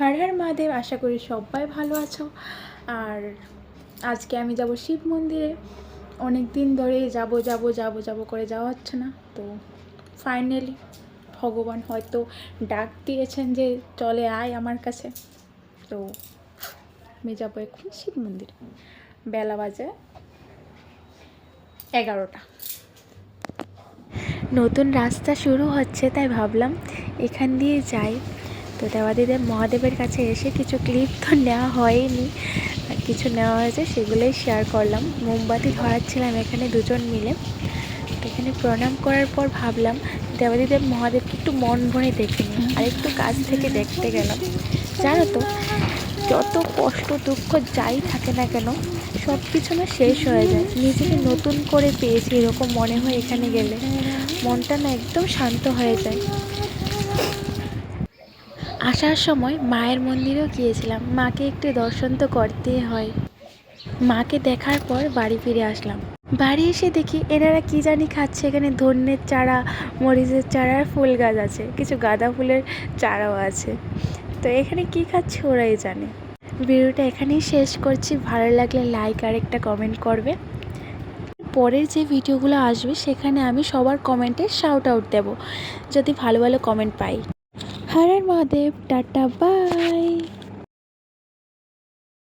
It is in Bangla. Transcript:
হর হর মহাদেব। আশা করি সবাই ভালো আছো। আর আজকে আমি যাব শিব মন্দিরে। অনেক দিন ধরে যাব করে যাওয়া হচ্ছে না, তো ফাইনালি ভগবান হয়তো ডাক দিয়েছেন যে চলে আয় আমার কাছে। তো আমি যাবো এখন শিব মন্দিরে। বেলা বাজে 11টা। নতুন রাস্তা শুরু হচ্ছে, তাই ভাবলাম এখান দিয়ে যাই। তো দেবাদিদেব মহাদেবের কাছে এসে কিছু ক্লিপ তো নেওয়া হয়নি, কিছু নেওয়া হয়েছে, সেগুলোই শেয়ার করলাম। মোমবাতি ধরাচ্ছিলাম এখানে দুজন মিলে। এখানে প্রণাম করার পর ভাবলাম দেবাদিদেব মহাদেবকে একটু মন ভরে দেখে নিই, আর একটু কাছ থেকে দেখতে গেলাম। জানো তো, যত কষ্ট দুঃখ যাই থাকে না কেন, সব কিছু না শেষ হয়ে যায়। নিজেকে নতুন করে পেয়েছি এরকম মনে হয় এখানে গেলে। মনটা না একদম শান্ত হয়ে যায়। আসার সময় মায়ের মন্দিরেও গিয়েছিলাম, মাকে একটু দর্শন তো করতেই হয়। মাকে দেখার পর বাড়ি ফিরে আসলাম। বাড়ি এসে দেখি এনারা কি জানি খাচ্ছে। এখানে ধন্যের চারা, মরিচের চারা, আর ফুল গাছ আছে, কিছু গাঁদা ফুলের চারাও আছে। তো এখানে কি খাচ্ছে ওরাই জানে। ভিডিওটা এখানেই শেষ করছি। ভালো লাগলে লাইক আর একটা কমেন্ট করবে। পরের যে ভিডিওগুলো আসবে সেখানে আমি সবার কমেন্টে শাউট আউট দেবো, যদি ভালো ভালো কমেন্ট পাই। Har Har Mahadev, tata, by.